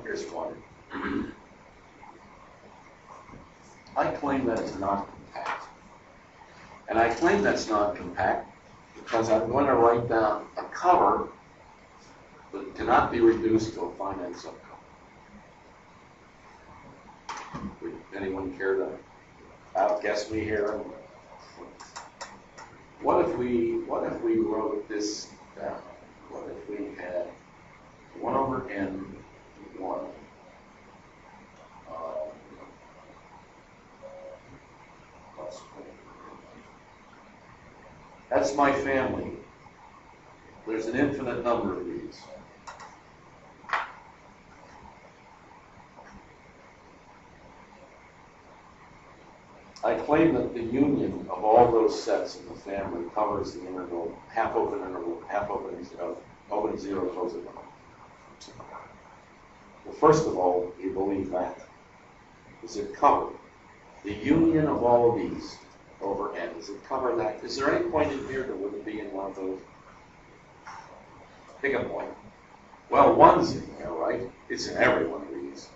Here's one. I claim that it's not compact. And I claim that's not compact because I'm going to write down a cover that cannot be reduced to a finite subcover. Would anyone care to outguess me here? What if we wrote this down? What if we had 1 over n 1 plus 1. That's my family. There's an infinite number of these. I claim that the union of all those sets in the family covers the interval, half-open interval, open zero, close it. Well, first of all, you believe that. Does it cover the union of all of these over n? Does it cover that? Is there any point in here that wouldn't be in one of those? Pick a point. Well, 1's in here, right? It's in every one of these.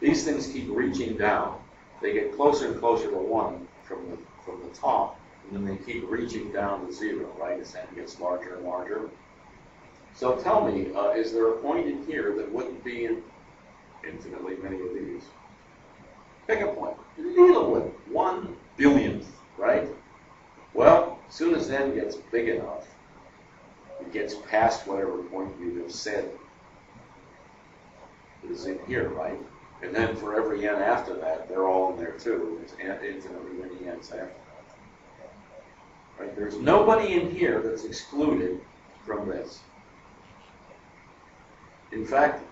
These things keep reaching down. They get closer and closer to 1 from the top, and then they keep reaching down to 0, right? As n gets larger and larger. So tell me, is there a point in here that wouldn't be in infinitely many of these? Pick a point. Deal with 1 billionth, right? Well, as soon as n gets big enough, it gets past whatever point you have said is in here, right? And then for every n after that, they're all in there too. There's infinitely many n's after that. Right? There's nobody in here that's excluded from this. In fact,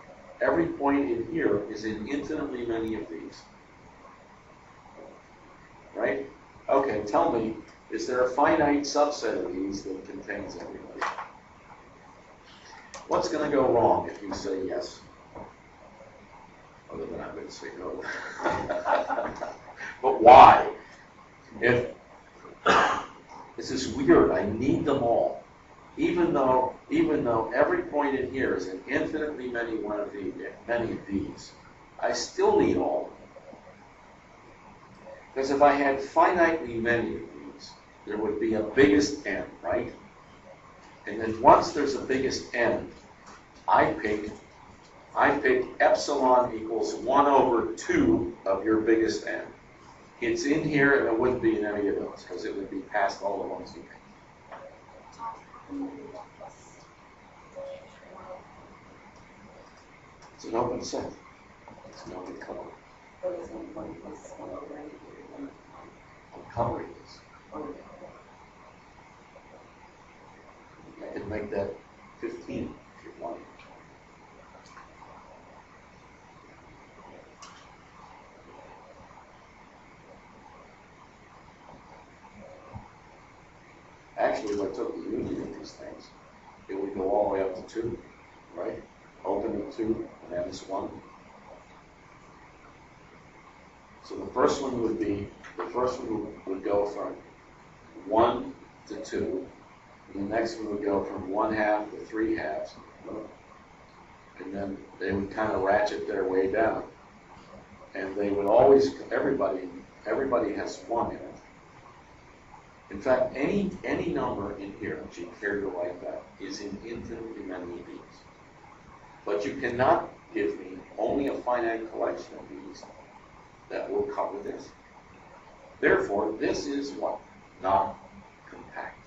every point in here is in infinitely many of these. Right? Okay, tell me, is there a finite subset of these that contains everybody? What's going to go wrong if you say yes? Other than I'm going to say no. But why? If this is weird, I need them all. Even though every point in here is an infinitely many of these, I still need all of them. Because if I had finitely many of these, there would be a biggest n, right? And then once there's a biggest n, I pick epsilon equals 1 over 2 of your biggest n. It's in here and it wouldn't be in any of those because it would be past all the ones you pick. It's an open set. It's an open cover. I'm covering this. I could make that 15 if you want. Actually, if I took the union of these things, it would go all the way up to 2, right? Open at 2, and n is 1. So the first one would go from 1 to 2, and the next one would go from 1/2 to 3/2, and then they would kind of ratchet their way down. And they would always, everybody has 1 in it. In fact, any number in here that you care to write that is in infinitely many of these. But you cannot give me only a finite collection of these that will cover this. Therefore, this is what? Not compact.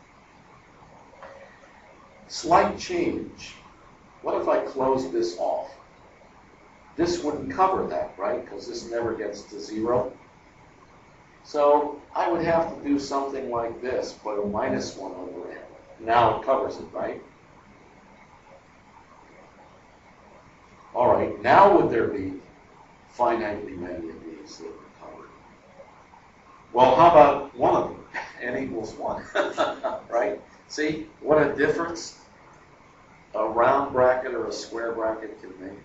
Slight change. What if I close this off? This wouldn't cover that, right? Because this never gets to 0. So I would have to do something like this, but a minus 1 over n. Now it covers it, right? All right, now would there be finitely many of these that are covered? Well, how about one of them? N equals 1, right? See what a difference a round bracket or a square bracket can make?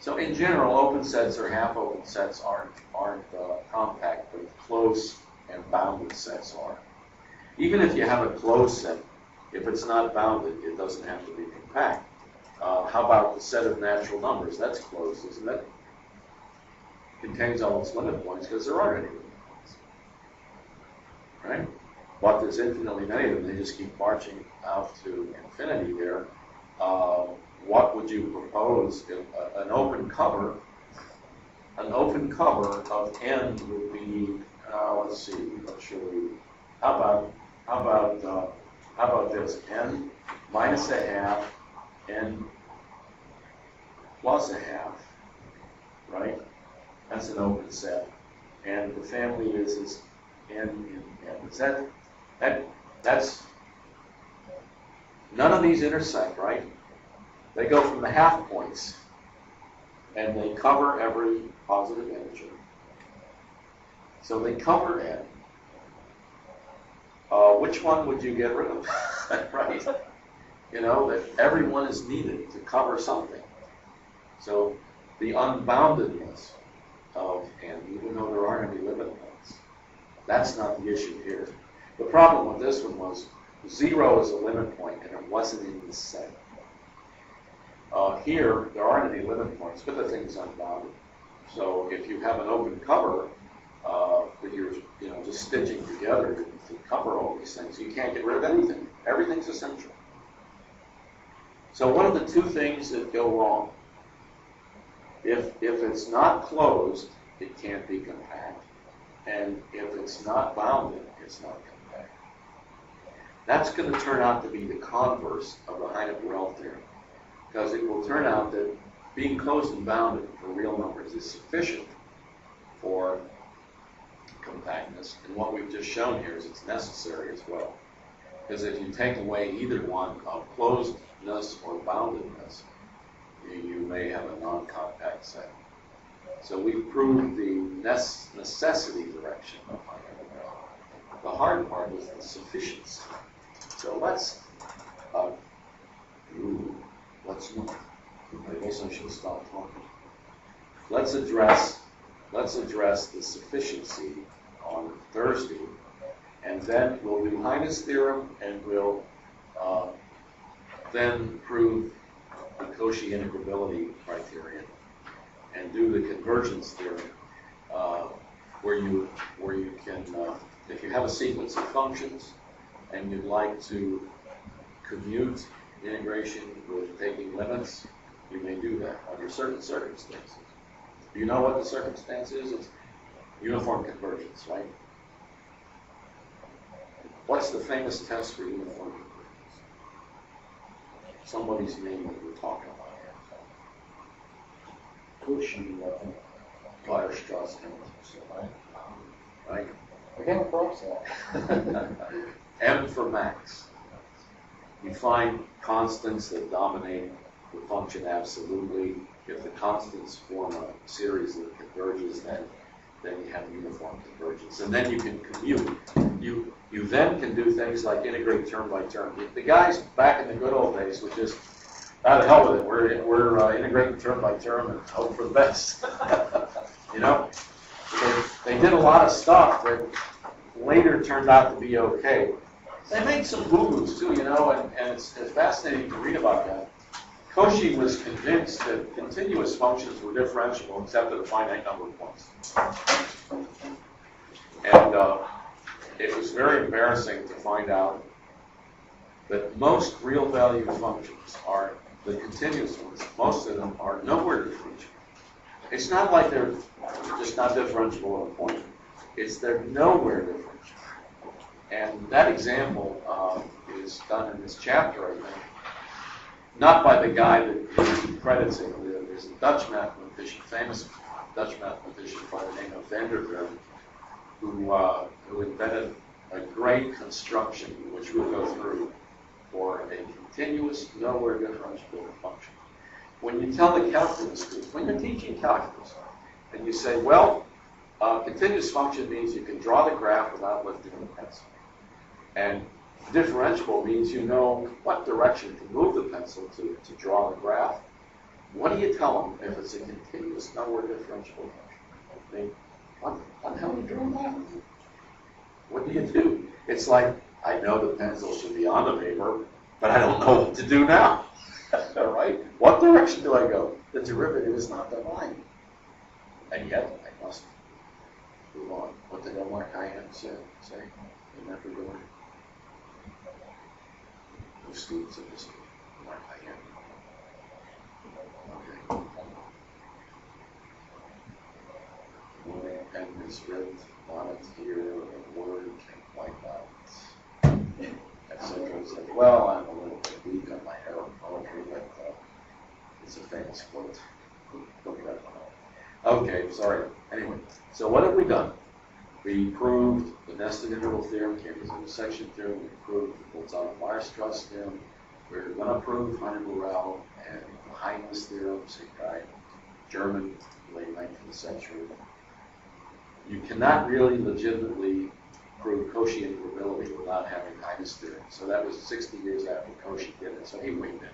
So in general, open sets or half-open sets aren't compact, but close and bounded sets are. Even if you have a closed set, if it's not bounded, it doesn't have to be compact. how about the set of natural numbers? That's closed, isn't it? Contains all its limit points because there aren't any limit points. Right? But there's infinitely many of them. They just keep marching out to infinity there. What would you propose if an open cover of n would be, let's see, what should we, how about this, n minus a half, n plus a half, right? That's an open set. And the family is n in n. Is that's, none of these intersect, right? They go from the half points, and they cover every positive integer. So they cover n. Which one would you get rid of? Right? You know, that everyone is needed to cover something. So the unboundedness of n, even though there aren't any limit points, that's not the issue here. The problem with this one was 0 is a limit point, and it wasn't in the set. Here, there aren't any limit points, but the thing's unbounded. So if you have an open cover that you're just stitching together to cover all these things, you can't get rid of anything. Everything's essential. So what are the two things that go wrong? If it's not closed, it can't be compact. And if it's not bounded, it's not compact. That's going to turn out to be the converse of the Heine-Borel theorem. Because it will turn out that being closed and bounded for real numbers is sufficient for compactness. And what we've just shown here is it's necessary as well. Because if you take away either one of closedness or boundedness, you may have a non-compact set. So we've proved the necessity direction of Heine-Borel. The hard part is the sufficiency. So let's not. I guess I should stop talking. Let's address the sufficiency on Thursday, and then we'll do Heine's theorem, and we'll then prove the Cauchy integrability criterion, and do the convergence theorem, where you can, if you have a sequence of functions, and you'd like to commute integration with taking limits, you may do that under certain circumstances. Do you know what the circumstance is? It's uniform convergence, right? What's the famous test for uniform convergence? Somebody's name that we're talking about here. Cauchy, I think. Weierstrass, right? I came across that. M for max. You find constants that dominate the function absolutely. If the constants form a series that converges, then you have uniform convergence. And then you can commute. You then can do things like integrate term by term. The guys back in the good old days would just, out of hell with it, we're integrating term by term and hope for the best. You know? They did a lot of stuff that later turned out to be okay. They made some boo-boos too, you know, and it's fascinating to read about that. Cauchy was convinced that continuous functions were differentiable except at a finite number of points. And it was very embarrassing to find out that most real value functions are the continuous ones. Most of them are nowhere differentiable. It's not like they're just not differentiable at a point. It's they're nowhere differentiable. And that example is done in this chapter, I think. Not by the guy that credits it. There's a Dutch mathematician, famous Dutch mathematician by the name of Van der Waals, who invented a great construction, which we'll go through, for a continuous, nowhere differentiable function. When you tell the calculus group, when you're teaching calculus, and you say, well, continuous function means you can draw the graph without lifting the pencil. And differentiable means you know what direction to move the pencil to draw the graph. What do you tell them if it's a continuous, nowhere differentiable function? What the hell are you doing that? What do you do? It's like, I know the pencil should be on the paper, but I don't know what to do now. Right? What direction do I go? The derivative is not defined. And yet, I must move on. What did Omar Khayyam say? In that regard? Who students of this? Omar Khayyam. Okay. When pen misread, volunteer, a word can wipe out, etc. Said, well, I'm a little bit weak on my Arab poetry, but it's a famous quote. Look it up. Okay, sorry. Anyway, so what have we done? We proved the nested interval theorem, Cambridge intersection theorem. We proved the Bolzano-Weierstrass theorem. We're going to prove Heine-Borel and Heine's theorem, same guy, German, late 19th century. You cannot really legitimately prove Cauchy integrability without having Heine's theorem. So that was 60 years after Cauchy did it. So he winged it.